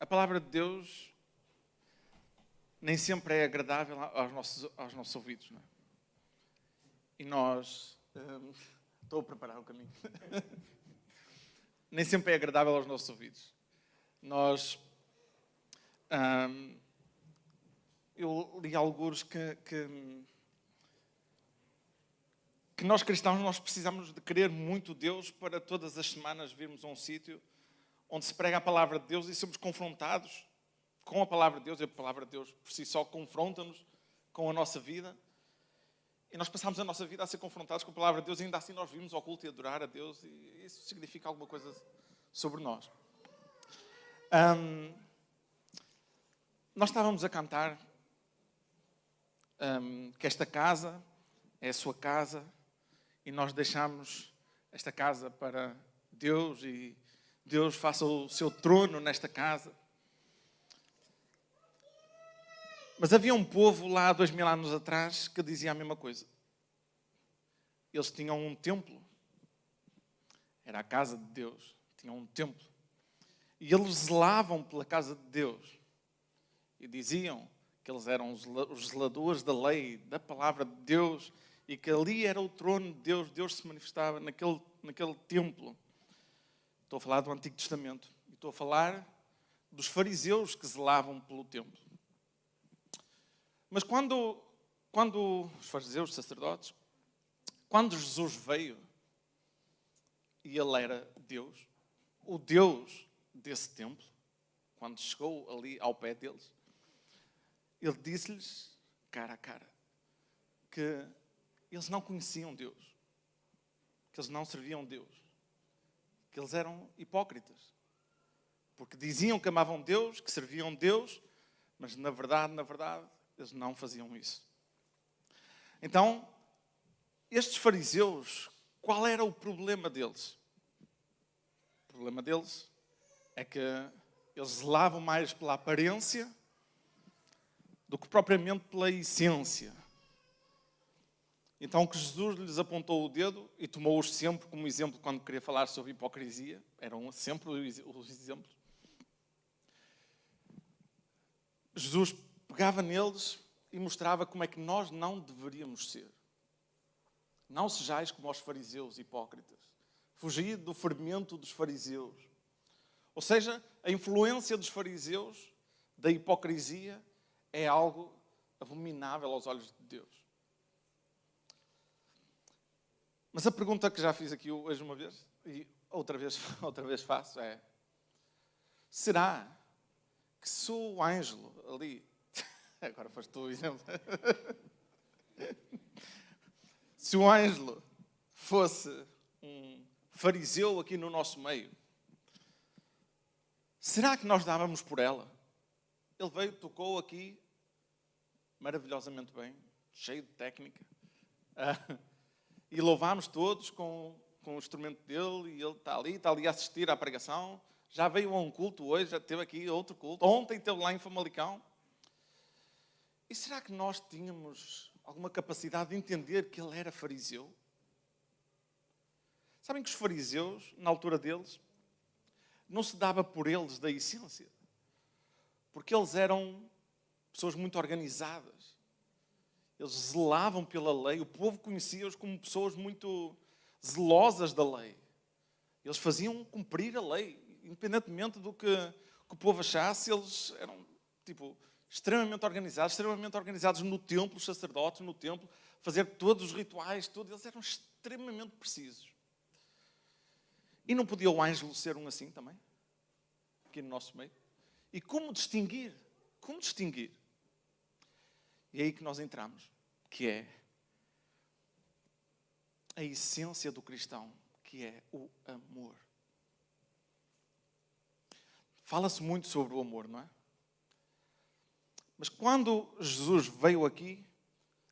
A palavra de Deus nem sempre é agradável aos nossos ouvidos, não é? E nós... estou a preparar o caminho. Nem sempre é agradável aos nossos ouvidos. Eu li alguns que nós cristãos nós precisamos de querer muito Deus para todas as semanas virmos a um sítio onde se prega a palavra de Deus e somos confrontados com a palavra de Deus. E a palavra de Deus por si só confronta-nos com a nossa vida. E nós passamos a nossa vida a ser confrontados com a palavra de Deus e ainda assim nós vimos ao culto e adorar a Deus. E isso significa alguma coisa sobre nós. Nós estávamos a cantar que esta casa é a sua casa e nós deixamos esta casa para Deus e Deus faça o seu trono nesta casa. Mas havia um povo lá há 2000 anos atrás que dizia a mesma coisa. Eles tinham um templo. Era a casa de Deus. Tinham um templo. E eles zelavam pela casa de Deus. E diziam que eles eram os zeladores da lei, da palavra de Deus. E que ali era o trono de Deus. Deus se manifestava naquele templo. Estou a falar do Antigo Testamento. E estou a falar dos fariseus que zelavam pelo templo. Mas quando os fariseus, os sacerdotes, quando Jesus veio, e ele era Deus, o Deus desse templo, quando chegou ali ao pé deles, ele disse-lhes, cara a cara, que eles não conheciam Deus, que eles não serviam Deus, que eles eram hipócritas, porque diziam que amavam Deus, que serviam Deus, mas na verdade, eles não faziam isso. Então, estes fariseus, qual era o problema deles? O problema deles é que eles zelavam mais pela aparência do que propriamente pela essência. Então, que Jesus lhes apontou o dedo e tomou-os sempre como exemplo quando queria falar sobre hipocrisia. Eram sempre os exemplos. Jesus pegava neles e mostrava como é que nós não deveríamos ser. Não sejais como os fariseus hipócritas. Fugi do fermento dos fariseus. Ou seja, a influência dos fariseus, da hipocrisia, é algo abominável aos olhos de Deus. Mas a pergunta que já fiz aqui hoje uma vez, e outra vez faço, é: será que se o Ângelo ali... Agora foste tu o exemplo. Se o Ângelo fosse um fariseu aqui no nosso meio, será que nós dávamos por ela? Ele veio, tocou aqui, maravilhosamente bem, cheio de técnica. E louvámos todos com o instrumento dele, e ele está ali a assistir à pregação. Já veio a um culto hoje, já teve aqui outro culto. Ontem esteve lá em Famalicão. E será que nós tínhamos alguma capacidade de entender que ele era fariseu? Sabem que os fariseus, na altura deles, não se dava por eles da essência. Porque eles eram pessoas muito organizadas. Eles zelavam pela lei. O povo conhecia-os como pessoas muito zelosas da lei. Eles faziam cumprir a lei. Independentemente do que o povo achasse, eles eram, extremamente organizados no templo, os sacerdotes no templo, fazer todos os rituais, eles eram extremamente precisos. E não podia o Ângelo ser um assim também? Aqui no nosso meio? E como distinguir? Como distinguir? E é aí que nós entramos, que é a essência do cristão, que é o amor. Fala-se muito sobre o amor, não é? Mas quando Jesus veio aqui,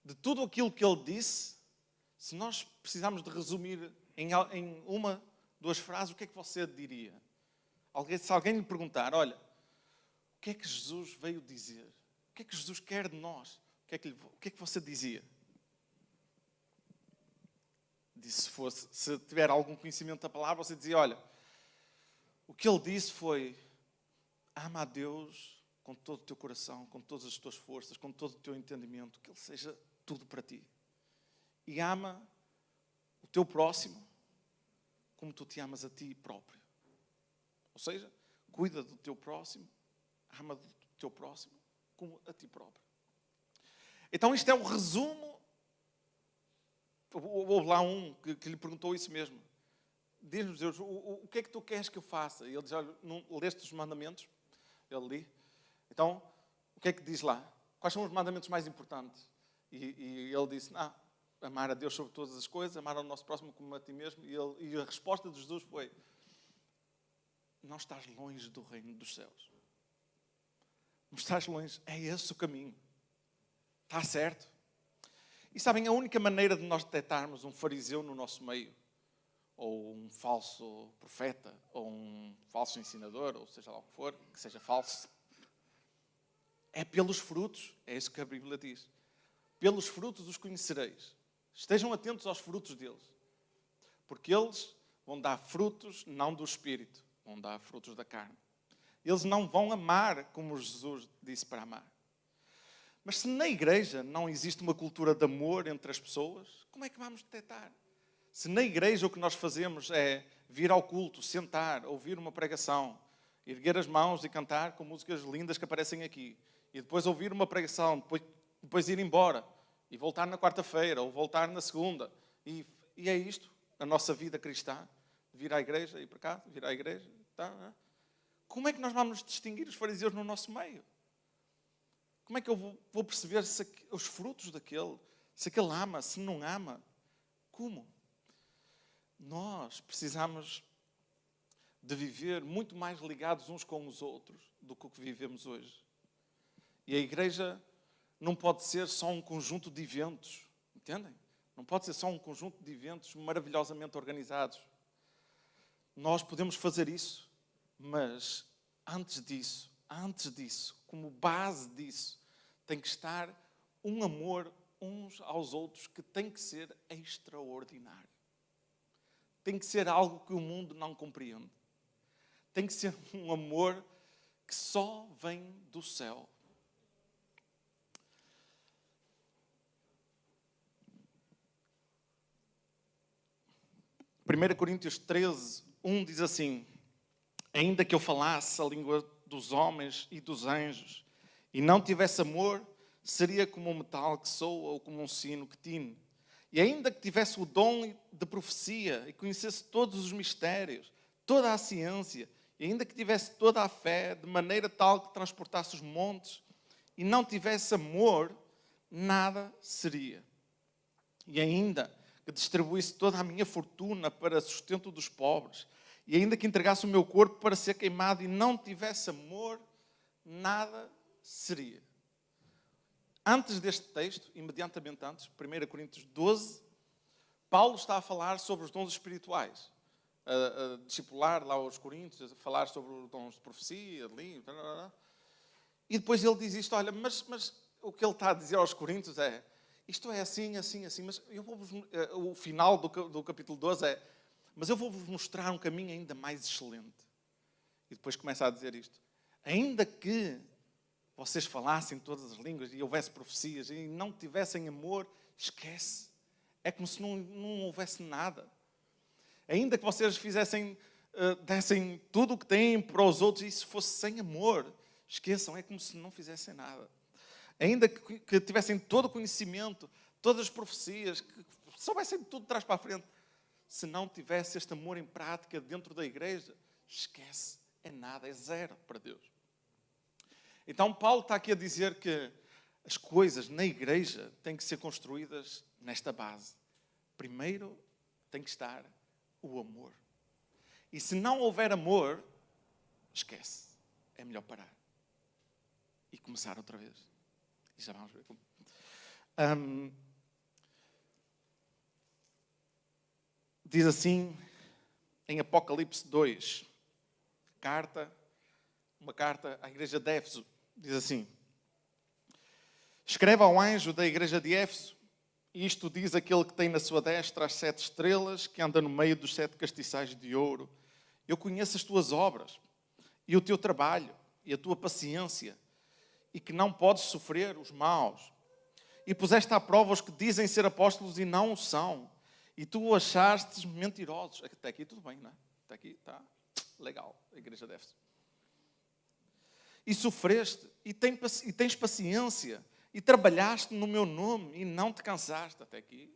de tudo aquilo que ele disse, se nós precisarmos de resumir em uma, duas frases, o que é que você diria? Se alguém lhe perguntar, olha, o que é que Jesus veio dizer? O que é que Jesus quer de nós? O que é que você dizia? Se tiver algum conhecimento da palavra, você dizia, olha, o que ele disse foi ama a Deus com todo o teu coração, com todas as tuas forças, com todo o teu entendimento, que Ele seja tudo para ti. E ama o teu próximo como tu te amas a ti próprio. Ou seja, cuida do teu próximo, ama do teu próximo como a ti próprio. Então isto é o resumo. Houve lá um que lhe perguntou isso mesmo. Diz-nos Deus, o que é que tu queres que eu faça? E ele diz, olha, não leste os mandamentos? Ele li. Então, o que é que diz lá? Quais são os mandamentos mais importantes? E ele disse, amar a Deus sobre todas as coisas, amar ao nosso próximo como a ti mesmo. E a resposta de Jesus foi, não estás longe do reino dos céus. Não estás longe. É esse o caminho. Está certo? E sabem, a única maneira de nós detectarmos um fariseu no nosso meio, ou um falso profeta, ou um falso ensinador, ou seja lá o que for, que seja falso, é pelos frutos. É isso que a Bíblia diz. Pelos frutos os conhecereis. Estejam atentos aos frutos deles. Porque eles vão dar frutos não do Espírito, vão dar frutos da carne. Eles não vão amar como Jesus disse para amar. Mas se na igreja não existe uma cultura de amor entre as pessoas, como é que vamos detectar? Se na igreja o que nós fazemos é vir ao culto, sentar, ouvir uma pregação, erguer as mãos e cantar com músicas lindas que aparecem aqui, e depois ouvir uma pregação, depois ir embora, e voltar na quarta-feira, ou voltar na segunda, e é isto, a nossa vida cristã, vir à igreja, ir para cá, vir à igreja, tá? Como é que nós vamos distinguir os fariseus no nosso meio? Como é que eu vou perceber os frutos daquele, se aquele ama, se não ama? Como? Nós precisamos de viver muito mais ligados uns com os outros do que o que vivemos hoje. E a igreja não pode ser só um conjunto de eventos, entendem? Não pode ser só um conjunto de eventos maravilhosamente organizados. Nós podemos fazer isso, mas antes disso, como base disso, tem que estar um amor uns aos outros que tem que ser extraordinário. Tem que ser algo que o mundo não compreende. Tem que ser um amor que só vem do céu. Primeira Coríntios 13, 1 diz assim: ainda que eu falasse a língua dos homens e dos anjos, e não tivesse amor, seria como um metal que soa ou como um sino que tine. E ainda que tivesse o dom de profecia e conhecesse todos os mistérios, toda a ciência, e ainda que tivesse toda a fé, de maneira tal que transportasse os montes, e não tivesse amor, nada seria. E ainda que distribuísse toda a minha fortuna para sustento dos pobres, e ainda que entregasse o meu corpo para ser queimado e não tivesse amor, nada seria. Antes deste texto, imediatamente antes, 1 Coríntios 12, Paulo está a falar sobre os dons espirituais, a discipular lá os coríntios, a falar sobre os dons de profecia, de língua, e depois ele diz isto, olha, mas o que ele está a dizer aos coríntios é, isto é assim, assim, assim, mas eu vou-vos, o final do capítulo 12 é, mas eu vou-vos mostrar um caminho ainda mais excelente. E depois começa a dizer isto, ainda que vocês falassem todas as línguas e houvesse profecias e não tivessem amor, esquece. É como se não houvesse nada. Ainda que vocês dessem tudo o que têm para os outros e isso fosse sem amor, esqueçam, é como se não fizessem nada. Ainda que tivessem todo o conhecimento, todas as profecias, que soubessem tudo de trás para a frente, se não tivesse este amor em prática dentro da igreja, esquece, é nada, é zero para Deus. Então Paulo está aqui a dizer que as coisas na igreja têm que ser construídas nesta base. Primeiro tem que estar o amor. E se não houver amor, esquece. É melhor parar. E começar outra vez. E já vamos ver como. Diz assim, em Apocalipse 2, uma carta à igreja de Éfeso, diz assim: escreve ao anjo da igreja de Éfeso, isto diz aquele que tem na sua destra as 7 estrelas, que anda no meio dos 7 castiçais de ouro. Eu conheço as tuas obras e o teu trabalho, e a tua paciência, e que não podes sofrer os maus. E puseste à prova os que dizem ser apóstolos e não o são, e tu o achastes mentirosos. Até aqui tudo bem, não é? Até aqui está legal, a igreja de Éfeso. E sofreste, e tens paciência, e trabalhaste no meu nome, e não te cansaste. Até aqui,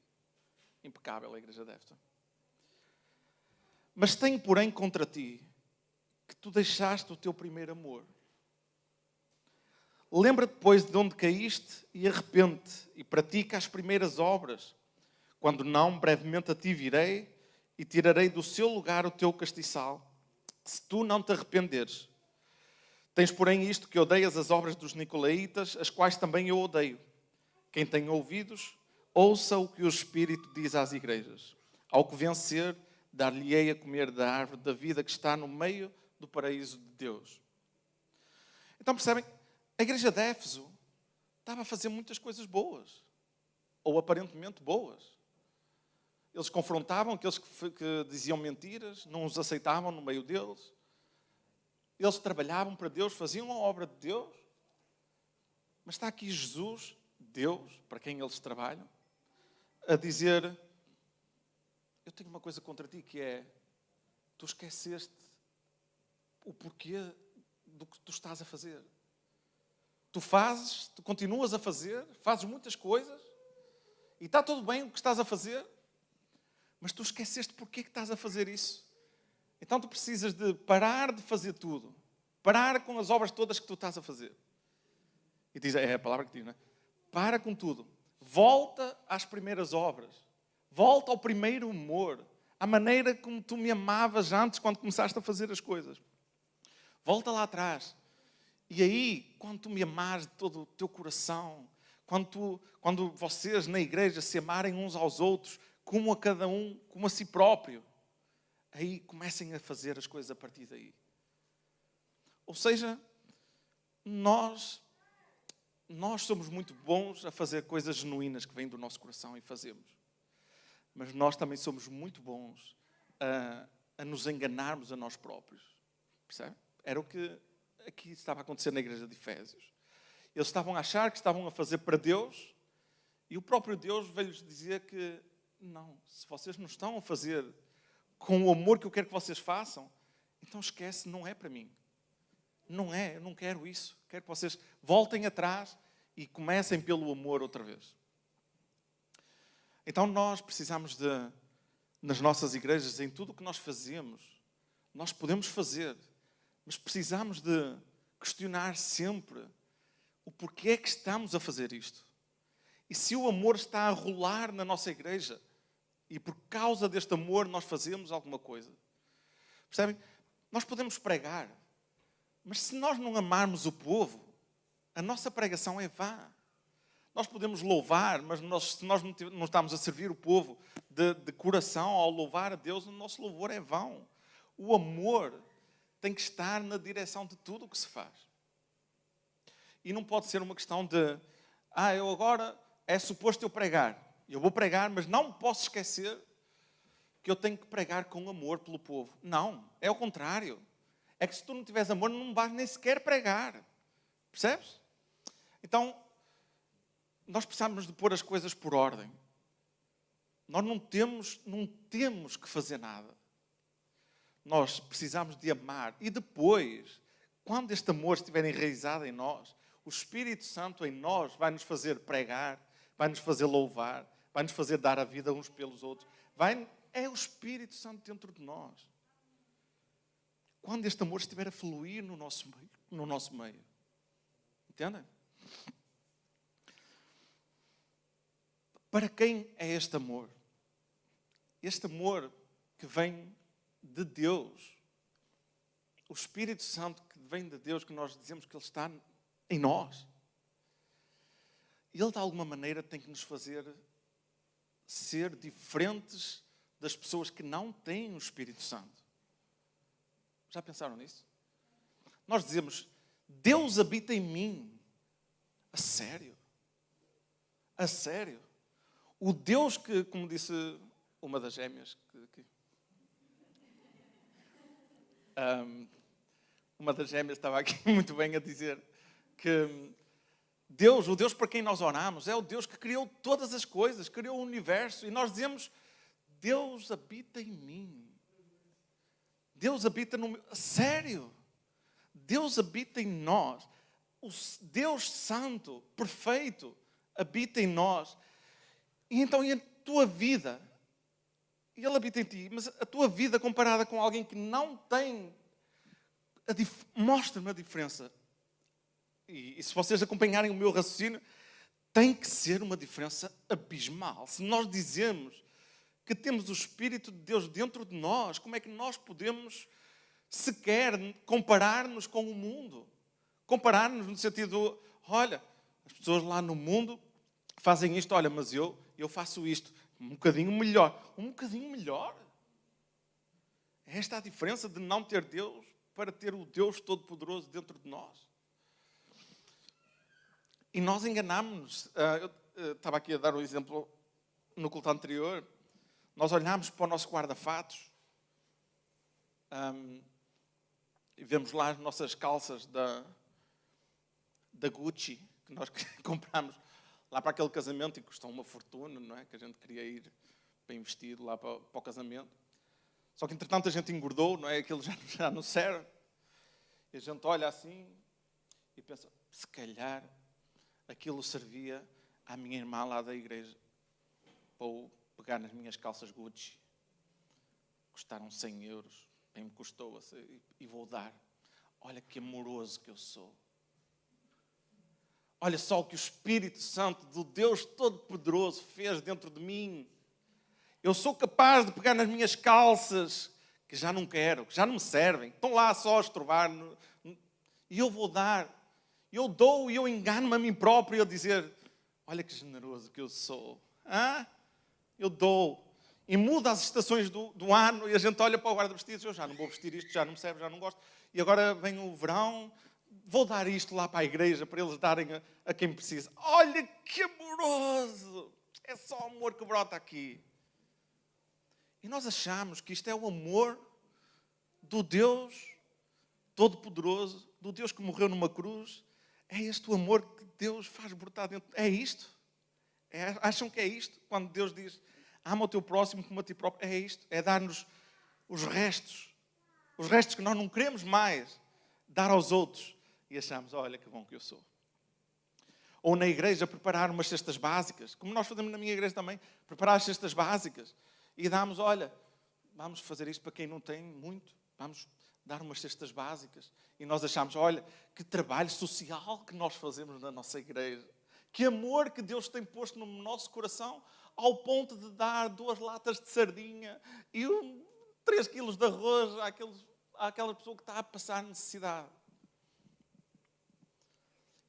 impecável a igreja de Éfeso. Mas tenho, porém, contra ti, que tu deixaste o teu primeiro amor. Lembra-te, pois, de onde caíste e arrepende-te, e pratica as primeiras obras. Quando não, brevemente a ti virei e tirarei do seu lugar o teu castiçal, se tu não te arrependeres. Tens, porém, isto, que odeias as obras dos nicolaítas, as quais também eu odeio. Quem tem ouvidos, ouça o que o Espírito diz às igrejas. Ao que vencer, dar-lhe-ei a comer da árvore da vida que está no meio do paraíso de Deus. Então percebem? A igreja de Éfeso estava a fazer muitas coisas boas. Ou aparentemente boas. Eles confrontavam aqueles que diziam mentiras, não os aceitavam no meio deles. Eles trabalhavam para Deus, faziam a obra de Deus. Mas está aqui Jesus, Deus, para quem eles trabalham, a dizer: eu tenho uma coisa contra ti, que é, tu esqueceste o porquê do que tu estás a fazer. Tu fazes, tu continuas a fazer, fazes muitas coisas, e está tudo bem o que estás a fazer, mas tu esqueceste porquê que estás a fazer isso. Então tu precisas de parar de fazer tudo. Parar com as obras todas que tu estás a fazer. E diz, é a palavra que diz, não é? Para com tudo. Volta às primeiras obras. Volta ao primeiro amor. À maneira como tu me amavas antes, quando começaste a fazer as coisas. Volta lá atrás. E aí, quando tu me amares de todo o teu coração, quando vocês na igreja se amarem uns aos outros, como a cada um, como a si próprio, aí comecem a fazer as coisas a partir daí. Ou seja, nós somos muito bons a fazer coisas genuínas que vêm do nosso coração e fazemos. Mas nós também somos muito bons a nos enganarmos a nós próprios. Percebe? Era o que aqui estava a acontecer na igreja de Efésios. Eles estavam a achar que estavam a fazer para Deus, e o próprio Deus veio-lhes dizer que não, se vocês não estão a fazer com o amor que eu quero que vocês façam, então esquece, não é para mim. Não é, eu não quero isso. Quero que vocês voltem atrás e comecem pelo amor outra vez. Então nós precisamos nas nossas igrejas, em tudo o que nós fazemos, nós podemos fazer, mas precisamos de questionar sempre o porquê é que estamos a fazer isto. E se o amor está a rolar na nossa igreja, e por causa deste amor nós fazemos alguma coisa. Percebem? Nós podemos pregar, mas se nós não amarmos o povo, a nossa pregação é vã. Nós podemos louvar, mas se nós não estamos a servir o povo de coração ao louvar a Deus, o nosso louvor é vão. O amor tem que estar na direção de tudo o que se faz. E não pode ser uma questão de, eu agora é suposto eu pregar. Eu vou pregar, mas não posso esquecer que eu tenho que pregar com amor pelo povo. Não, é o contrário. É que se tu não tiveres amor, não vais nem sequer pregar. Percebes? Então, nós precisamos de pôr as coisas por ordem. Nós não temos que fazer nada. Nós precisamos de amar. E depois, quando este amor estiver enraizado em nós, o Espírito Santo em nós vai nos fazer pregar, vai nos fazer louvar, vai nos fazer dar a vida uns pelos outros. É o Espírito Santo dentro de nós. Quando este amor estiver a fluir no nosso meio. Entendem? Para quem é este amor? Este amor que vem de Deus. O Espírito Santo que vem de Deus, que nós dizemos que Ele está em nós. Ele, de alguma maneira, tem que nos fazer ser diferentes das pessoas que não têm o Espírito Santo. Já pensaram nisso? Nós dizemos, Deus habita em mim. A sério? A sério? O Deus que, como disse uma das gêmeas, uma das gêmeas estava aqui muito bem a dizer que Deus, o Deus para quem nós oramos, é o Deus que criou todas as coisas, criou o universo. E nós dizemos, Deus habita em mim. Deus habita no meu... Sério? Deus habita em nós. O Deus Santo, perfeito, habita em nós. E então, e a tua vida? Ele habita em ti, mas a tua vida comparada com alguém que não tem... Mostra-me a diferença. E se vocês acompanharem o meu raciocínio, tem que ser uma diferença abismal. Se nós dizemos que temos o Espírito de Deus dentro de nós, como é que nós podemos sequer comparar-nos com o mundo? Comparar-nos no sentido, olha, as pessoas lá no mundo fazem isto, olha, mas eu faço isto um bocadinho melhor. Um bocadinho melhor? É esta a diferença de não ter Deus para ter o Deus Todo-Poderoso dentro de nós. E nós enganámos-nos. Eu estava aqui a dar um exemplo no culto anterior. Nós olhámos para o nosso guarda-fatos e vemos lá as nossas calças da Gucci, que nós comprámos lá para aquele casamento e custou uma fortuna, não é? Que a gente queria ir bem vestido lá para o casamento. Só que, entretanto, a gente engordou, não é? Aquilo já não serve. E a gente olha assim e pensa, se calhar aquilo servia à minha irmã lá da igreja. Vou pegar nas minhas calças Gucci. Custaram 100 euros. Bem me custou e vou dar. Olha que amoroso que eu sou. Olha só o que o Espírito Santo do Deus Todo-Poderoso fez dentro de mim. Eu sou capaz de pegar nas minhas calças, que já não quero, que já não me servem. Estão lá só a estrovar. E eu vou dar. Eu dou e eu engano-me a mim próprio a dizer, olha que generoso que eu sou. Eu dou. E muda as estações do ano e a gente olha para o guarda-vestidos, eu já não vou vestir isto, já não me serve, já não gosto. E agora vem o verão, vou dar isto lá para a igreja para eles darem a quem precisa. Olha que amoroso! É só amor que brota aqui. E nós achamos que isto é o amor do Deus Todo-Poderoso, do Deus que morreu numa cruz. É este o amor que Deus faz brotar dentro. É isto? Acham que é isto? Quando Deus diz, ama o teu próximo como a ti próprio. É isto? É dar-nos os restos que nós não queremos mais dar aos outros. E achamos, olha que bom que eu sou. Ou na igreja preparar umas cestas básicas, como nós fazemos na minha igreja também, preparar as cestas básicas. E damos, olha, vamos fazer isto para quem não tem muito. Vamos dar umas cestas básicas. E nós achamos, olha, que trabalho social que nós fazemos na nossa igreja. Que amor que Deus tem posto no nosso coração ao ponto de dar 2 latas de sardinha e 3 quilos de arroz àquela pessoa que está a passar necessidade.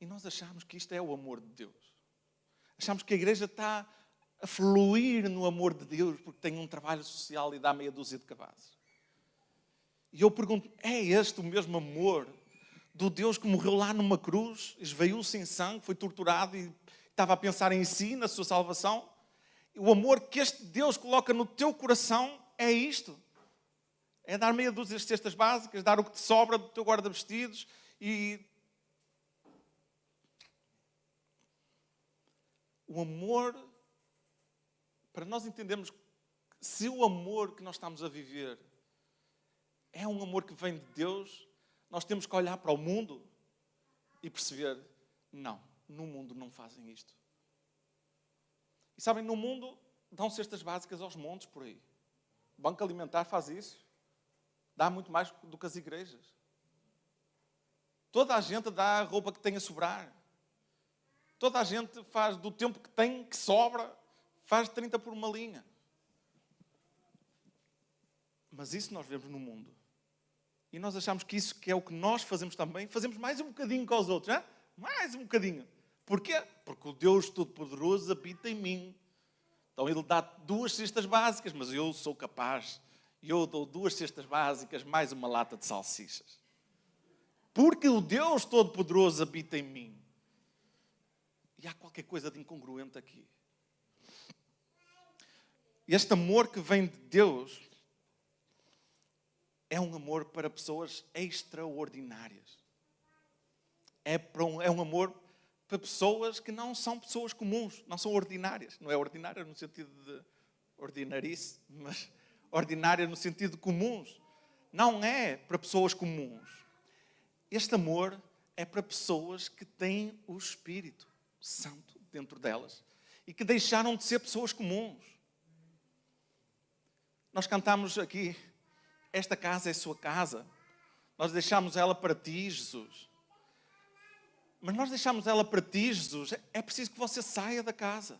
E nós achamos que isto é o amor de Deus. Achamos que a igreja está a fluir no amor de Deus porque tem um trabalho social e dá meia dúzia de cabazes. E eu pergunto, é este o mesmo amor do Deus que morreu lá numa cruz, esvaiu-se em sangue, foi torturado e estava a pensar em si, na sua salvação? O amor que este Deus coloca no teu coração é isto. É dar meia dúzia de cestas básicas, dar o que te sobra do teu guarda-vestidos e... O amor, para nós entendermos se o amor que nós estamos a viver é um amor que vem de Deus, nós temos que olhar para o mundo e perceber, não, no mundo não fazem isto. E sabem, no mundo dão cestas básicas aos montes por aí. O Banco Alimentar faz isso. Dá muito mais do que as igrejas. Toda a gente dá a roupa que tem a sobrar. Toda a gente faz do tempo que tem, que sobra, faz 30 por uma linha. Mas isso nós vemos no mundo. E nós achamos que isso que é o que nós fazemos também, fazemos mais um bocadinho que aos outros, não é? Mais um bocadinho. Porquê? Porque o Deus Todo-Poderoso habita em mim. Então Ele dá 2 cestas básicas, mas eu sou capaz. E eu dou 2 cestas básicas, mais uma lata de salsichas. Porque o Deus Todo-Poderoso habita em mim. E há qualquer coisa de incongruente aqui. Este amor que vem de Deus é um amor para pessoas extraordinárias. É um amor para pessoas que não são pessoas comuns, não são ordinárias. Não é ordinária no sentido de ordinarice, mas ordinária no sentido de comuns. Não é para pessoas comuns. Este amor é para pessoas que têm o Espírito Santo dentro delas e que deixaram de ser pessoas comuns. Nós cantamos aqui, esta casa é a sua casa. Nós deixamos ela para ti, Jesus. Mas nós deixamos ela para ti, Jesus. É preciso que você saia da casa.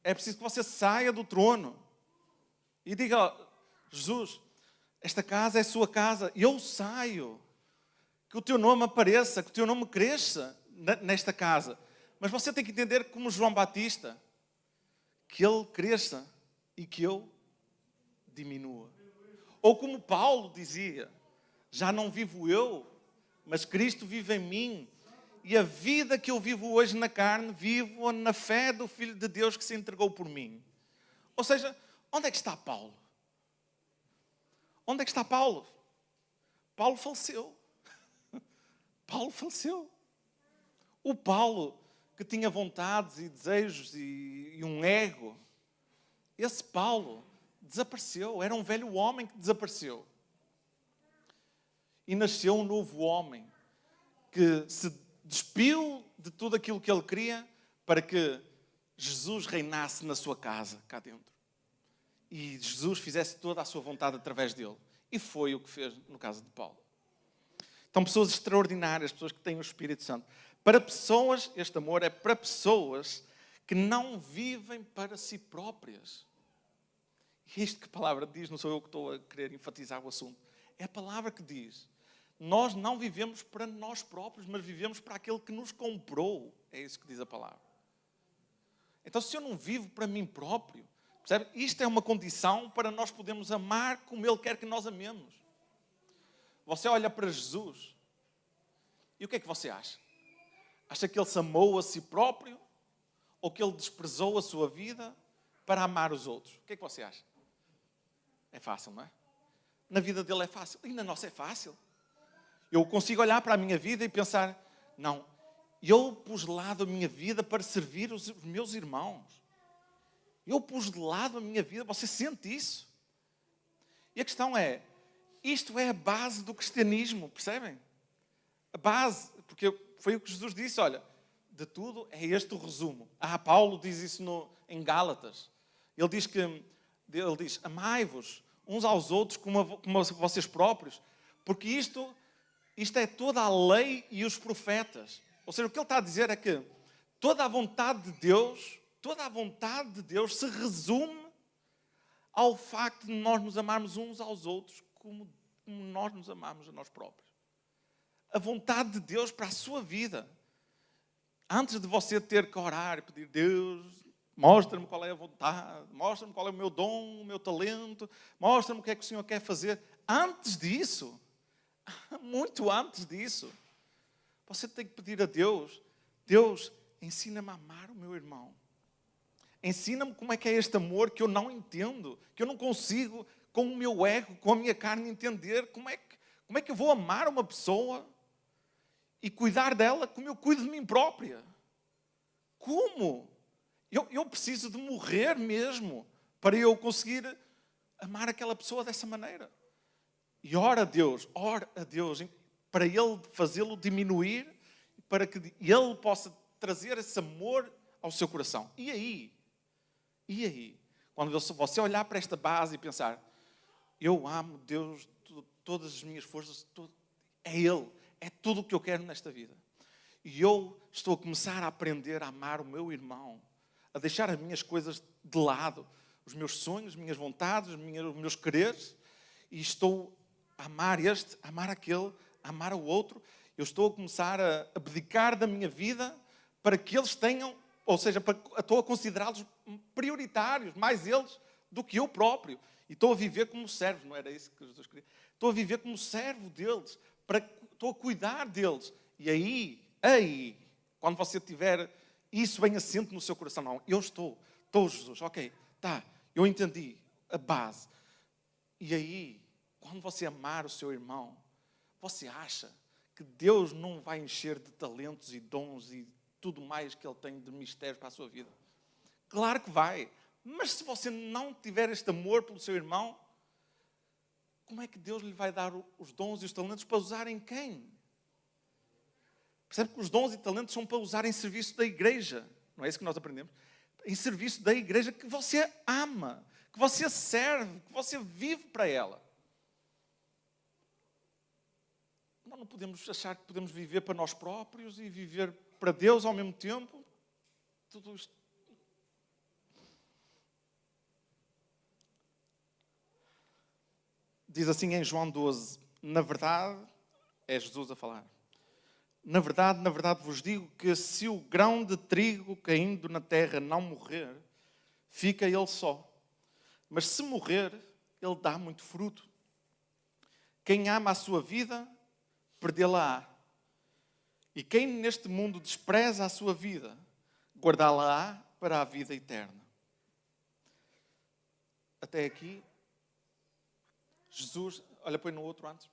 É preciso que você saia do trono. E diga, Jesus, esta casa é a sua casa. Eu saio. Que o teu nome apareça, que o teu nome cresça nesta casa. Mas você tem que entender como João Batista, que ele cresça e que eu diminua. Ou como Paulo dizia, já não vivo eu, mas Cristo vive em mim. E a vida que eu vivo hoje na carne, vivo na fé do Filho de Deus que se entregou por mim. Ou seja, onde é que está Paulo? Onde é que está Paulo? Paulo faleceu. Paulo faleceu. O Paulo que tinha vontades e desejos e um ego, esse Paulo desapareceu. Era um velho homem que desapareceu. E nasceu um novo homem que se despiu de tudo aquilo que ele queria para que Jesus reinasse na sua casa, cá dentro. E Jesus fizesse toda a sua vontade através dele. E foi o que fez no caso de Paulo. Então, pessoas extraordinárias, pessoas que têm o Espírito Santo. Para pessoas, este amor é para pessoas que não vivem para si próprias. E isto que a palavra diz, não sou eu que estou a querer enfatizar o assunto. É a palavra que diz. Nós não vivemos para nós próprios, mas vivemos para aquele que nos comprou. É isso que diz a palavra. Então, se eu não vivo para mim próprio, percebe? Isto é uma condição para nós podermos amar como Ele quer que nós amemos. Você olha para Jesus e o que é que você acha? Acha que Ele se amou a si próprio ou que Ele desprezou a sua vida para amar os outros? O que é que você acha? É fácil, não é? Na vida dele é fácil e na nossa é fácil. Eu consigo olhar para a minha vida e pensar, não, eu pus de lado a minha vida para servir os meus irmãos. Eu pus de lado a minha vida, você sente isso? E a questão é, isto é a base do cristianismo, percebem? A base, porque foi o que Jesus disse, olha, de tudo é este o resumo. Paulo diz isso em Gálatas. Ele diz, amai-vos uns aos outros como vocês próprios, porque isto é toda a lei e os profetas. Ou seja, o que ele está a dizer é que toda a vontade de Deus se resume ao facto de nós nos amarmos uns aos outros como nós nos amamos a nós próprios. A vontade de Deus para a sua vida. Antes de você ter que orar e pedir, Deus, mostra-me qual é a vontade, mostra-me qual é o meu dom, o meu talento, mostra-me o que é que o Senhor quer fazer. Antes disso, muito antes disso, você tem que pedir a Deus, Deus, ensina-me a amar o meu irmão. Ensina-me como é que é este amor que eu não entendo, que eu não consigo, com o meu ego, com a minha carne, entender como é que eu vou amar uma pessoa e cuidar dela como eu cuido de mim própria. Como? Eu preciso de morrer mesmo para eu conseguir amar aquela pessoa dessa maneira. E ora a Deus, para Ele fazê-lo diminuir, para que Ele possa trazer esse amor ao seu coração. E aí? Quando você olhar para esta base e pensar, eu amo Deus, todas as minhas forças, é Ele, é tudo o que eu quero nesta vida. E eu estou a começar a aprender a amar o meu irmão, a deixar as minhas coisas de lado, os meus sonhos, as minhas vontades, os meus quereres, e estou a amar este, a amar aquele, a amar o outro. Eu estou a começar a abdicar da minha vida para que eles tenham, ou seja, estou a considerá-los prioritários, mais eles do que eu próprio. E estou a viver como servo, não era isso que Jesus queria? Estou a viver como servo deles, estou a cuidar deles. E aí, quando você tiver isso bem assente no seu coração, não, eu estou Jesus, ok, tá, eu entendi a base. E aí, quando você amar o seu irmão, você acha que Deus não vai encher de talentos e dons e tudo mais que Ele tem de mistérios para a sua vida? Claro que vai. Mas se você não tiver este amor pelo seu irmão, como é que Deus lhe vai dar os dons e os talentos para usar em quem? Percebe que os dons e talentos são para usar em serviço da igreja. Não é isso que nós aprendemos? Em serviço da igreja que você ama, que você serve, que você vive para ela. Nós não podemos achar que podemos viver para nós próprios e viver para Deus ao mesmo tempo. Tudo isto. Diz assim em João 12, na verdade, é Jesus a falar. Na verdade vos digo que se o grão de trigo caindo na terra não morrer, fica ele só. Mas se morrer, ele dá muito fruto. Quem ama a sua vida, perdê-la-á. E quem neste mundo despreza a sua vida, guardá-la-á para a vida eterna. Até aqui, Jesus... Olha, põe no outro antes.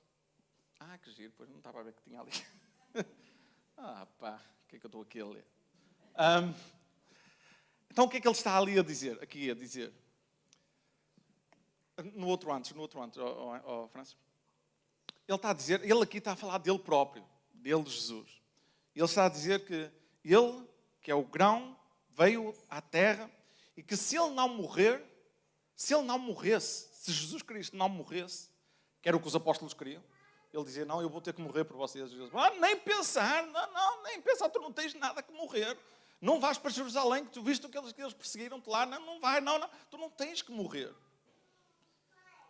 Ah, que giro, pois não estava a ver que tinha ali. O que é que eu estou aqui a ler? Então, o que é que ele está ali a dizer? Aqui a dizer. No outro antes, Francisco. Ele está a dizer, ele aqui está a falar dele próprio, dele, Jesus. Ele está a dizer que ele, que é o grão, veio à terra e que se ele não morrer, se ele não morresse, se Jesus Cristo não morresse, que era o que os apóstolos queriam, ele dizia, não, eu vou ter que morrer por vocês. Jesus, nem pensar, nem pensar, tu não tens nada que morrer. Não vais para Jerusalém, que tu viste que eles perseguiram-te lá, não vai, tu não tens que morrer.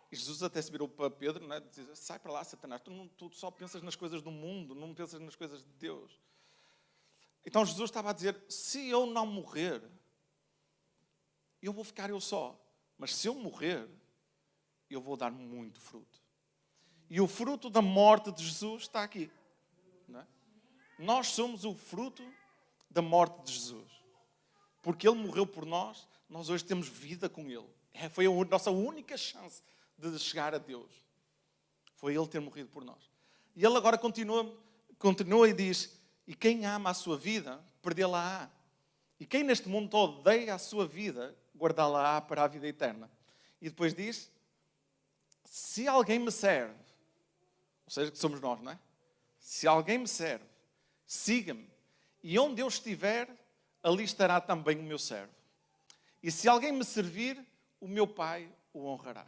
E Jesus até se virou para Pedro, né, diz, sai para lá, Satanás, tu só pensas nas coisas do mundo, não pensas nas coisas de Deus. Então Jesus estava a dizer, se eu não morrer, eu vou ficar eu só. Mas se eu morrer, eu vou dar muito fruto. E o fruto da morte de Jesus está aqui. Não é? Nós somos o fruto da morte de Jesus. Porque Ele morreu por nós, nós hoje temos vida com Ele. Foi a nossa única chance de chegar a Deus. Foi Ele ter morrido por nós. E Ele agora continua e diz, e quem ama a sua vida, perdê-la-á. E quem neste mundo odeia a sua vida, guardá-la-á para a vida eterna. E depois diz, se alguém me serve, ou seja, que somos nós, não é? Se alguém me serve, siga-me. E onde eu estiver, ali estará também o meu servo. E se alguém me servir, o meu Pai o honrará.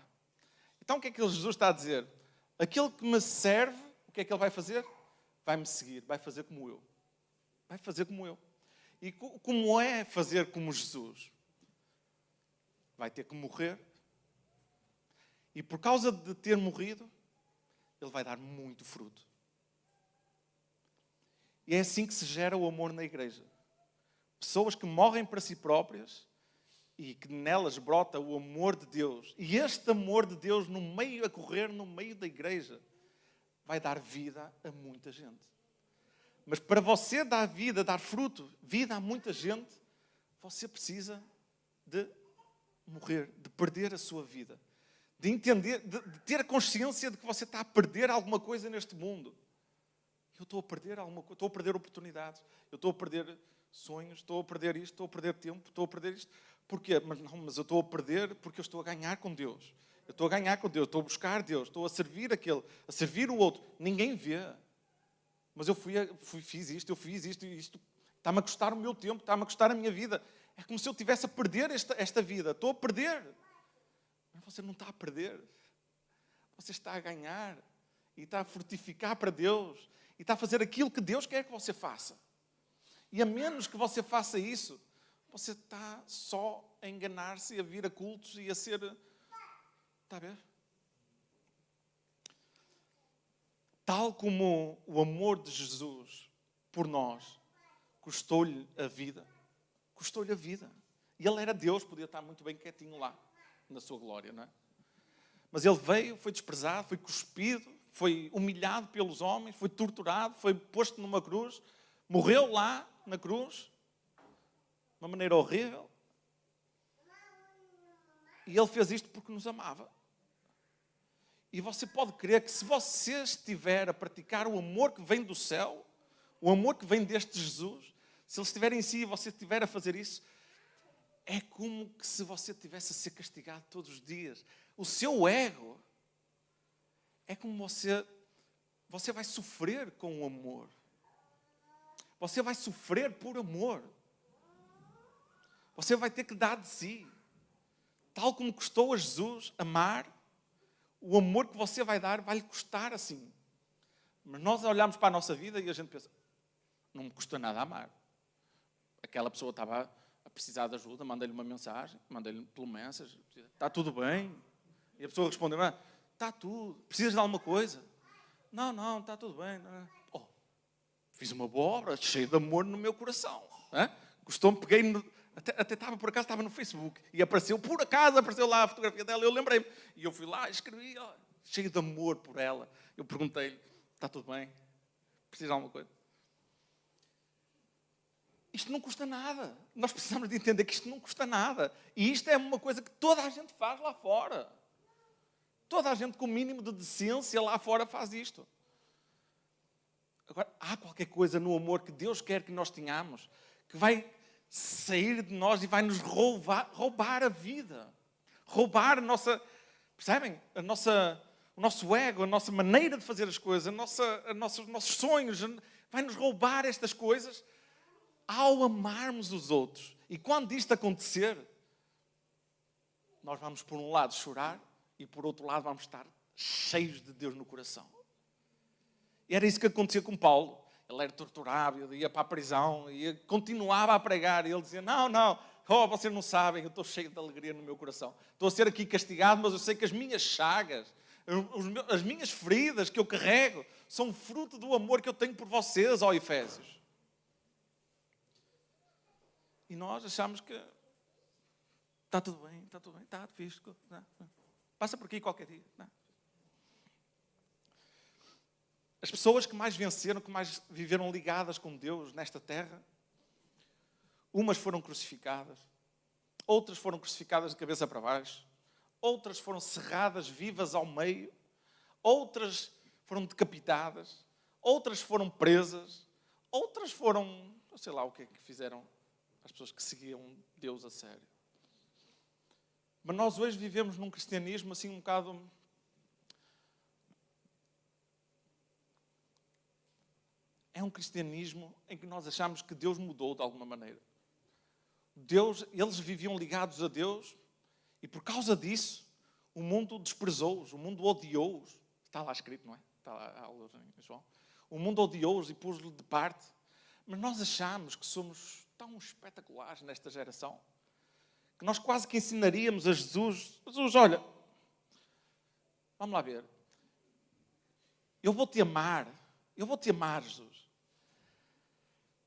Então o que é que Jesus está a dizer? Aquele que me serve, o que é que ele vai fazer? Vai-me seguir, vai fazer como eu. Vai fazer como eu. E como é fazer como Jesus? Vai ter que morrer. E por causa de ter morrido, ele vai dar muito fruto. E é assim que se gera o amor na igreja. Pessoas que morrem para si próprias e que nelas brota o amor de Deus. E este amor de Deus a correr no meio da igreja vai dar vida a muita gente. Mas para você dar vida, dar fruto, vida a muita gente, você precisa de morrer, de perder a sua vida. De entender, de ter a consciência de que você está a perder alguma coisa neste mundo. Eu estou a perder alguma coisa, estou a perder oportunidades, eu estou a perder sonhos, estou a perder isto, estou a perder tempo, estou a perder isto. Porquê? Mas eu estou a perder porque eu estou a ganhar com Deus. Eu estou a ganhar com Deus, estou a buscar Deus, estou a servir aquele, a servir o outro. Ninguém vê. Mas eu fiz isto, e isto está-me a custar o meu tempo, está-me a custar a minha vida. É como se eu estivesse a perder esta vida. Estou a perder. Mas você não está a perder. Você está a ganhar. E está a fortificar para Deus. E está a fazer aquilo que Deus quer que você faça. E a menos que você faça isso, você está só a enganar-se e a vir a cultos e a ser... Está a ver? Tal como o amor de Jesus por nós custou-lhe a vida. Custou-lhe a vida. E ele era Deus, podia estar muito bem quietinho lá, na sua glória, não é? Mas ele veio, foi desprezado, foi cuspido, foi humilhado pelos homens, foi torturado, foi posto numa cruz, morreu lá na cruz, de uma maneira horrível. E ele fez isto porque nos amava. E você pode crer que se você estiver a praticar o amor que vem do céu, o amor que vem deste Jesus, se ele estiver em si e você estiver a fazer isso, é como que se você estivesse a ser castigado todos os dias. O seu ego é como você vai sofrer com o amor. Você vai sofrer por amor. Você vai ter que dar de si. Tal como custou a Jesus amar, o amor que você vai dar vai lhe custar assim. Mas nós olhamos para a nossa vida e a gente pensa, não me custa nada amar. Aquela pessoa estava a precisar de ajuda, mandei-lhe uma mensagem, mandei-lhe pelo mensagem, está tudo bem? E a pessoa respondeu, está tudo, precisas de alguma coisa? Não, está tudo bem. Oh, fiz uma boa obra, cheia de amor no meu coração. Custou-me, peguei, até estava, por acaso, estava no Facebook, e por acaso apareceu lá a fotografia dela, eu lembrei-me. E eu fui lá, escrevi, cheio de amor por ela. Eu perguntei-lhe, está tudo bem? Precisa de alguma coisa? Isto não custa nada. Nós precisamos de entender que isto não custa nada. E isto é uma coisa que toda a gente faz lá fora. Toda a gente com o mínimo de decência lá fora faz isto. Agora, há qualquer coisa no amor que Deus quer que nós tenhamos, que vai sair de nós e vai nos roubar a vida. Roubar a nossa... Percebem? O nosso ego, a nossa maneira de fazer as coisas, os nossos sonhos. Vai nos roubar estas coisas ao amarmos os outros. E quando isto acontecer, nós vamos, por um lado, chorar e, por outro lado, vamos estar cheios de Deus no coração. E era isso que acontecia com Paulo. Ele era torturado, ele ia para a prisão, e continuava a pregar. E ele dizia, não, vocês não sabem, eu estou cheio de alegria no meu coração. Estou a ser aqui castigado, mas eu sei que as minhas chagas, as minhas feridas que eu carrego, são fruto do amor que eu tenho por vocês, ó Efésios. E nós achamos que está tudo bem, está fixe. Passa por aqui qualquer dia. As pessoas que mais venceram, que mais viveram ligadas com Deus nesta terra, umas foram crucificadas, outras foram crucificadas de cabeça para baixo, outras foram serradas vivas ao meio, outras foram decapitadas, outras foram presas, outras foram, não sei lá o que é que fizeram as pessoas que seguiam Deus a sério. Mas nós hoje vivemos num cristianismo assim um bocado... É um cristianismo em que nós achamos que Deus mudou de alguma maneira. Eles viviam ligados a Deus e por causa disso o mundo desprezou-os, o mundo odiou-os. Está lá escrito, não é? Está lá em João. O mundo odiou-os e pôs-lhe de parte. Mas nós achamos que somos tão espetaculares nesta geração que nós quase que ensinaríamos a Jesus, olha, vamos lá ver, eu vou-te amar, Jesus.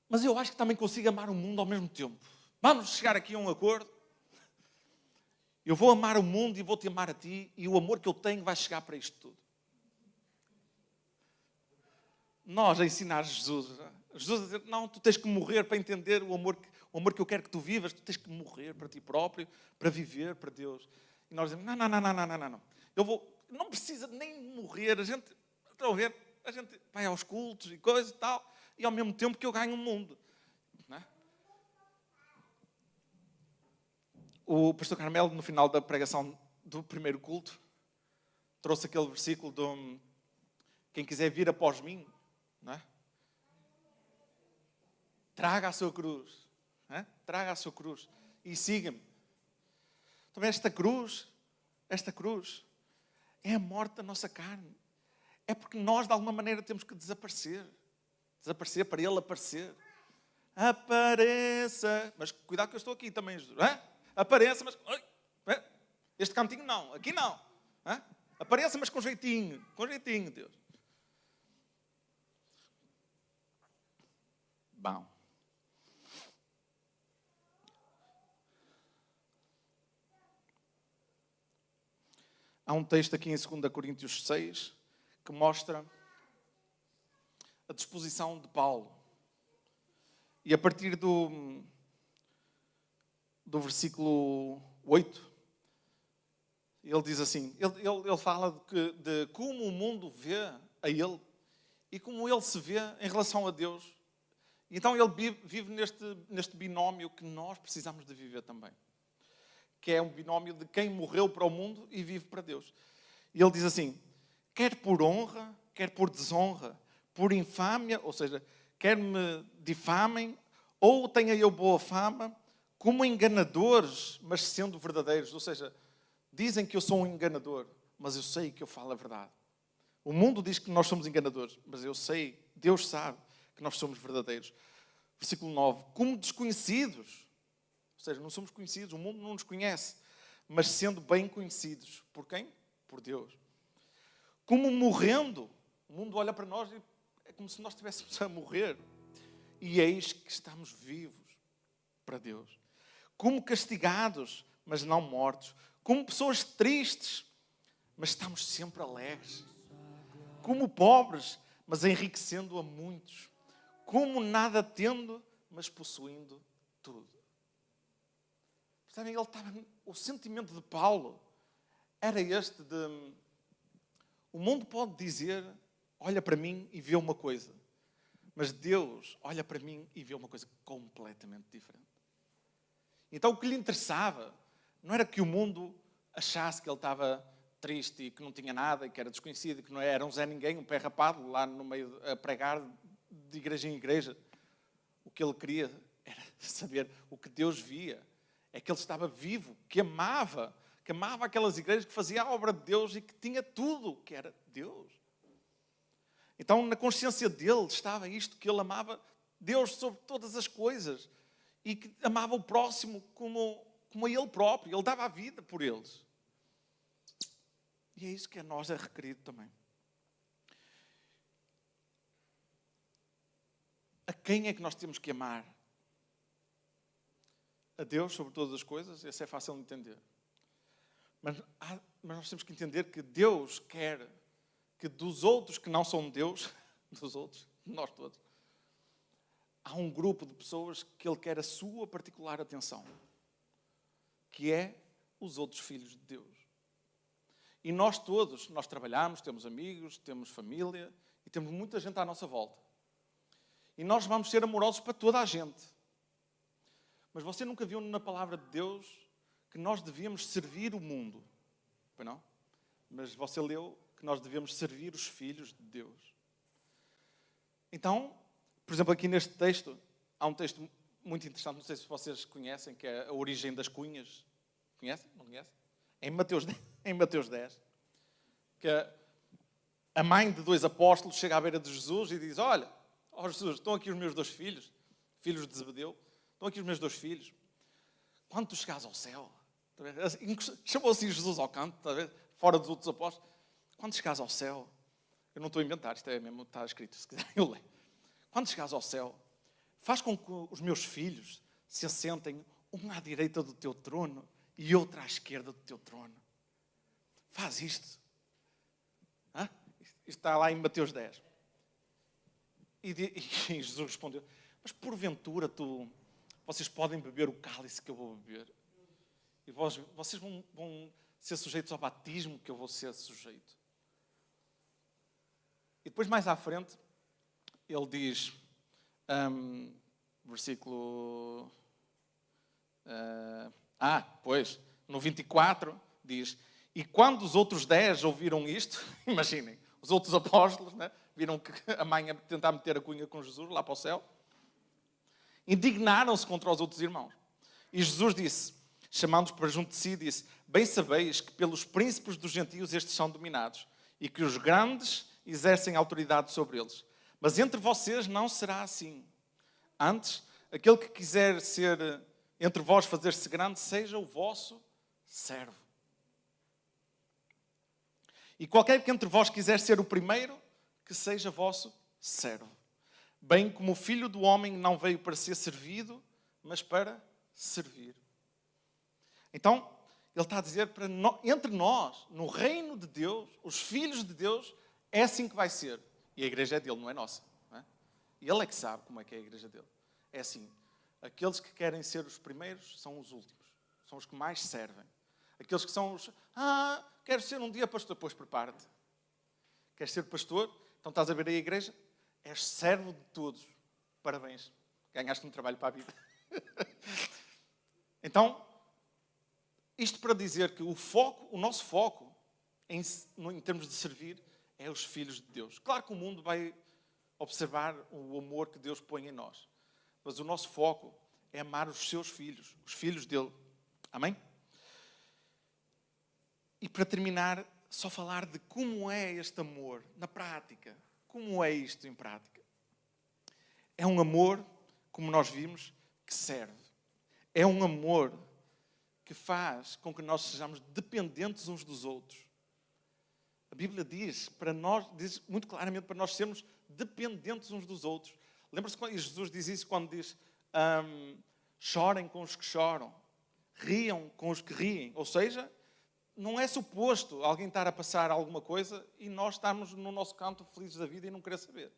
Mas eu acho que também consigo amar o mundo ao mesmo tempo. Vamos chegar aqui a um acordo. Eu vou amar o mundo e vou-te amar a ti, e o amor que eu tenho vai chegar para isto tudo. Nós a ensinar Jesus a dizer, não, tu tens que morrer para entender o amor que eu quero que tu vivas, tu tens que morrer para ti próprio, para viver para Deus. E nós dizemos, não. Não precisa nem morrer, a gente vai aos cultos e coisa e tal, e ao mesmo tempo que eu ganho o mundo. Não é? O pastor Carmelo, no final da pregação do primeiro culto, trouxe aquele versículo de quem quiser vir após mim, não é? Traga a sua cruz. Não é? Traga a sua cruz e siga-me. Então esta cruz é a morte da nossa carne. É porque nós, de alguma maneira, temos que desaparecer. Desaparecer para Ele aparecer. Apareça. Mas cuidado que eu estou aqui também, Jesus. Apareça, mas... Este cantinho não. Aqui não. Apareça, mas com jeitinho. Com jeitinho, Deus. Bom. Há um texto aqui em 2 Coríntios 6 que mostra a disposição de Paulo. E a partir do versículo 8, Ele diz assim, ele fala de como o mundo vê a ele e como ele se vê em relação a Deus. Então ele vive neste binómio que nós precisamos de viver também. Que é um binómio de quem morreu para o mundo e vive para Deus. E ele diz assim, quer por honra, quer por desonra, por infâmia, ou seja, quer me difamem, ou tenha eu boa fama, como enganadores, mas sendo verdadeiros. Ou seja, dizem que eu sou um enganador, mas eu sei que eu falo a verdade. O mundo diz que nós somos enganadores, mas eu sei, Deus sabe que nós somos verdadeiros. Versículo 9. Como desconhecidos, ou seja, não somos conhecidos, o mundo não nos conhece, mas sendo bem conhecidos. Por quem? Por Deus. Como morrendo, o mundo olha para nós e é como se nós estivéssemos a morrer. E eis que estamos vivos para Deus. Como castigados, mas não mortos. Como pessoas tristes, mas estamos sempre alegres. Como pobres, mas enriquecendo a muitos. Como nada tendo, mas possuindo tudo. Percebem? O sentimento de Paulo era este de... O mundo pode dizer, olha para mim e vê uma coisa. Mas Deus olha para mim e vê uma coisa completamente diferente. Então o que lhe interessava não era que o mundo achasse que ele estava triste e que não tinha nada e que era desconhecido e que não era um Zé Ninguém, um pé rapado lá no meio a pregar de igreja em igreja. O que ele queria era saber o que Deus via. É que ele estava vivo, que amava aquelas igrejas, que fazia a obra de Deus e que tinha tudo que era Deus. Então, na consciência dele estava isto, que ele amava Deus sobre todas as coisas e que amava o próximo como a ele próprio. Ele dava a vida por eles. E é isso que a nós é requerido também. A quem é que nós temos que amar? A Deus sobre todas as coisas? Isso é fácil de entender. Mas nós temos que entender que Deus quer que dos outros que não são Deus, dos outros, nós todos, há um grupo de pessoas que Ele quer a sua particular atenção, que é os outros filhos de Deus. E nós todos, nós trabalhamos, temos amigos, temos família e temos muita gente à nossa volta. E nós vamos ser amorosos para toda a gente. Mas você nunca viu na palavra de Deus que nós devíamos servir o mundo? Pois não? Mas você leu que nós devemos servir os filhos de Deus. Então, por exemplo, aqui neste texto, há um texto muito interessante, não sei se vocês conhecem, que é a origem das cunhas. Conhecem? Não conhecem? Em Mateus 10, que a mãe de dois apóstolos chega à beira de Jesus e diz, olha, Jesus, estão aqui os meus dois filhos, filhos de Zebedeu, estão aqui os meus dois filhos. Quando tu chegares ao céu, chamou assim Jesus ao canto, fora dos outros apóstolos, quando chegares ao céu, eu não estou a inventar, isto é mesmo, está escrito, se quiserem eu leio. Quando chegares ao céu, faz com que os meus filhos se assentem um à direita do teu trono e outro à esquerda do teu trono. Faz isto. Hã? Isto está lá em Mateus 10. E Jesus respondeu, mas porventura vocês podem beber o cálice que eu vou beber? E vocês vão ser sujeitos ao batismo que eu vou ser sujeito? E depois, mais à frente, ele diz, versículo... no 24, diz, e quando os outros 10 ouviram isto, imaginem, os outros apóstolos, né, viram que a mãe ia tentar meter a cunha com Jesus lá para o céu, indignaram-se contra os outros irmãos. E Jesus disse, chamando-os para junto de si, disse, bem sabeis que pelos príncipes dos gentios estes são dominados, e que os grandes exercem autoridade sobre eles. Mas entre vocês não será assim. Antes, aquele que quiser ser entre vós fazer-se grande, seja o vosso servo. E qualquer que entre vós quiser ser o primeiro, que seja vosso servo. Bem como o Filho do Homem não veio para ser servido, mas para servir. Então, ele está a dizer, entre nós, no reino de Deus, os filhos de Deus, é assim que vai ser. E a igreja é dele, não é nossa. Não é? E ele é que sabe como é que é a igreja dele. É assim, aqueles que querem ser os primeiros são os últimos. São os que mais servem. Aqueles que são os, quero ser um dia pastor. Pois prepara-te. Queres ser pastor? Então estás a ver aí a igreja? És servo de todos. Parabéns. Ganhaste um trabalho para a vida. Então, isto para dizer que o nosso foco, em termos de servir, é os filhos de Deus. Claro que o mundo vai observar o amor que Deus põe em nós. Mas o nosso foco é amar os seus filhos, os filhos dele. Amém? E para terminar, só falar de como é este amor na prática. Como é isto em prática? É um amor, como nós vimos, que serve. É um amor que faz com que nós sejamos dependentes uns dos outros. A Bíblia diz muito claramente para nós sermos dependentes uns dos outros. Lembra-se quando Jesus diz isso quando diz chorem com os que choram, riam com os que riem. Ou seja, não é suposto alguém estar a passar alguma coisa e nós estarmos no nosso canto felizes da vida e não querer saber.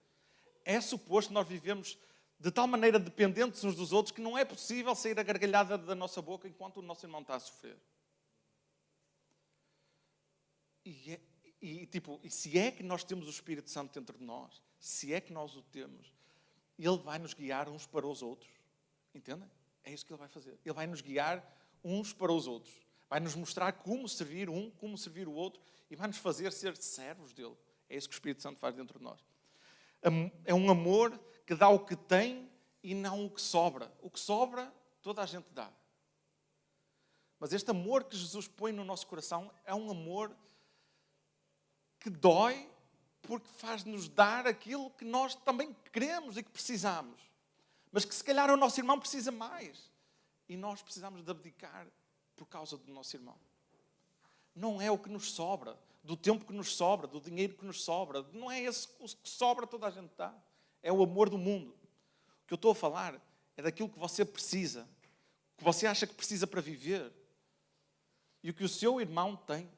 É suposto nós vivemos de tal maneira dependentes uns dos outros que não é possível sair a gargalhada da nossa boca enquanto o nosso irmão está a sofrer. E se é que nós temos o Espírito Santo dentro de nós, se é que nós o temos, Ele vai nos guiar uns para os outros. Entendem? É isso que Ele vai fazer. Ele vai nos guiar uns para os outros. Vai nos mostrar como servir um, como servir o outro e vai nos fazer ser servos dele. É isso que o Espírito Santo faz dentro de nós. É um amor que dá o que tem e não o que sobra. O que sobra, toda a gente dá. Mas este amor que Jesus põe no nosso coração é um amor que dói porque faz-nos dar aquilo que nós também queremos e que precisamos. Mas que se calhar o nosso irmão precisa mais. E nós precisamos de abdicar por causa do nosso irmão. Não é o que nos sobra, do tempo que nos sobra, do dinheiro que nos sobra. Não é esse o que sobra, toda a gente dá. É o amor do mundo. O que eu estou a falar é daquilo que você precisa, que você acha que precisa para viver. E o que o seu irmão tem.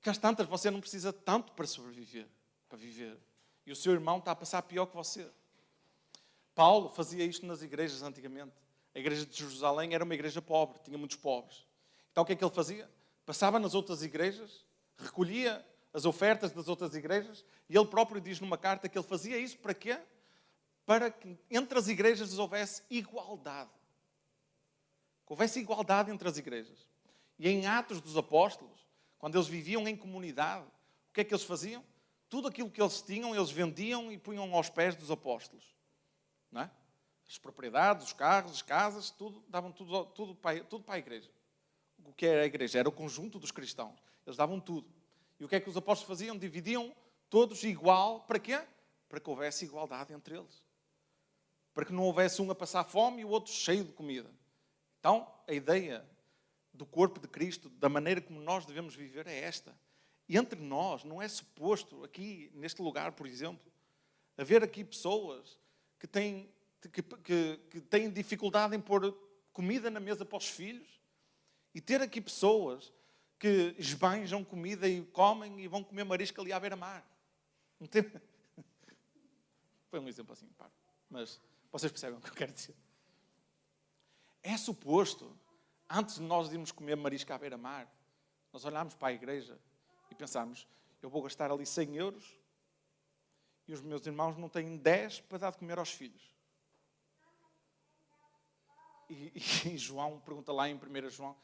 Que às tantas você não precisa tanto para sobreviver, para viver. E o seu irmão está a passar pior que você. Paulo fazia isto nas igrejas antigamente. A igreja de Jerusalém era uma igreja pobre, tinha muitos pobres. Então o que é que ele fazia? Passava nas outras igrejas, recolhia as ofertas das outras igrejas e ele próprio diz numa carta que ele fazia isso para quê? Para que entre as igrejas houvesse igualdade. Que houvesse igualdade entre as igrejas. E em Atos dos Apóstolos, quando eles viviam em comunidade, o que é que eles faziam? Tudo aquilo que eles tinham, eles vendiam e punham aos pés dos apóstolos. Não é? As propriedades, os carros, as casas, tudo, davam tudo para a igreja. O que era a igreja? Era o conjunto dos cristãos. Eles davam tudo. E o que é que os apóstolos faziam? Dividiam todos igual. Para quê? Para que houvesse igualdade entre eles. Para que não houvesse um a passar fome e o outro cheio de comida. Então, a ideia do corpo de Cristo, da maneira como nós devemos viver é esta. E entre nós, não é suposto, aqui, neste lugar, por exemplo, haver aqui pessoas que têm dificuldade em pôr comida na mesa para os filhos e ter aqui pessoas que esbanjam comida e comem e vão comer marisco ali à beira-mar. Não tem... Foi um exemplo assim, pá. Mas vocês percebem o que eu quero dizer. É suposto, antes de nós irmos comer marisco à beira-mar, nós olharmos para a igreja e pensarmos, eu vou gastar ali 100 euros e os meus irmãos não têm 10 para dar de comer aos filhos. E João pergunta lá em 1 João,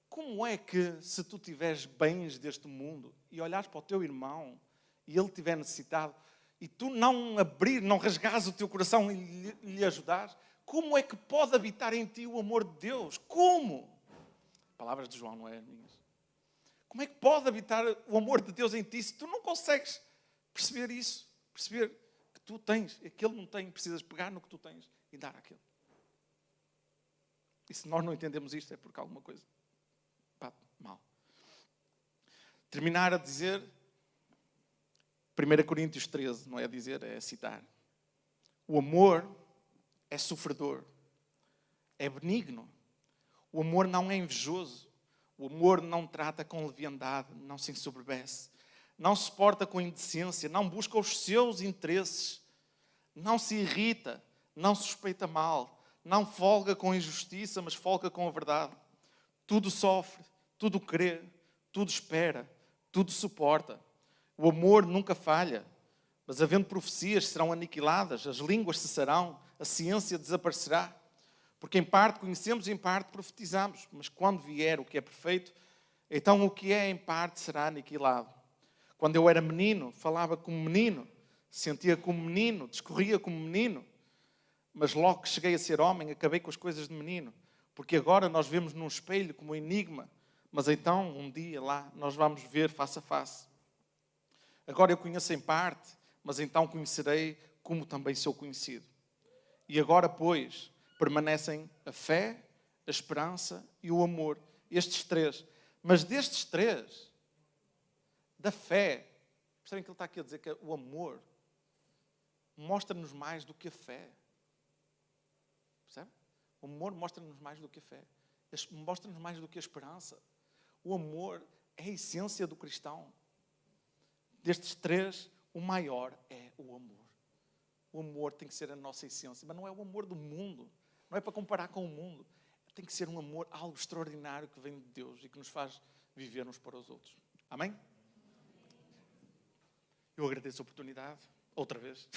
como é que se tu tiveres bens deste mundo e olhares para o teu irmão e ele estiver necessitado e tu não rasgares o teu coração e lhe ajudares, como é que pode habitar em ti o amor de Deus? Como? Palavras de João, não é minhas. Como é que pode habitar o amor de Deus em ti se tu não consegues perceber isso? Perceber que tu tens, aquele não tem, precisas pegar no que tu tens e dar àquele. E se nós não entendemos isto é porque alguma coisa bate mal. Terminar a dizer 1 Coríntios 13, não é a dizer, é a citar. O amor é sofredor, é benigno. O amor não é invejoso. O amor não trata com leviandade, não se ensoberbece, não se porta com indecência, não busca os seus interesses, não se irrita, não suspeita mal, não folga com injustiça, mas folga com a verdade. Tudo sofre, tudo crê, tudo espera, tudo suporta. O amor nunca falha, mas havendo profecias serão aniquiladas, as línguas cessarão, a ciência desaparecerá. Porque em parte conhecemos e em parte profetizamos, mas quando vier o que é perfeito, então o que é em parte será aniquilado. Quando eu era menino, falava como menino, sentia como menino, discorria como menino, mas logo que cheguei a ser homem, acabei com as coisas de menino. Porque agora nós vemos num espelho como um enigma, mas então um dia lá nós vamos ver face a face. Agora eu conheço em parte, mas então conhecerei como também sou conhecido. E agora, pois, permanecem a fé, a esperança e o amor. Estes três. Mas destes três, da fé, percebem que ele está aqui a dizer que o amor mostra-nos mais do que a fé. Percebe? O amor mostra-nos mais do que a fé. Mostra-nos mais do que a esperança. O amor é a essência do cristão. Destes três, o maior é o amor. O amor tem que ser a nossa essência, mas não é o amor do mundo. Não é para comparar com o mundo. Tem que ser um amor, algo extraordinário que vem de Deus e que nos faz viver uns para os outros. Amém? Eu agradeço a oportunidade, outra vez.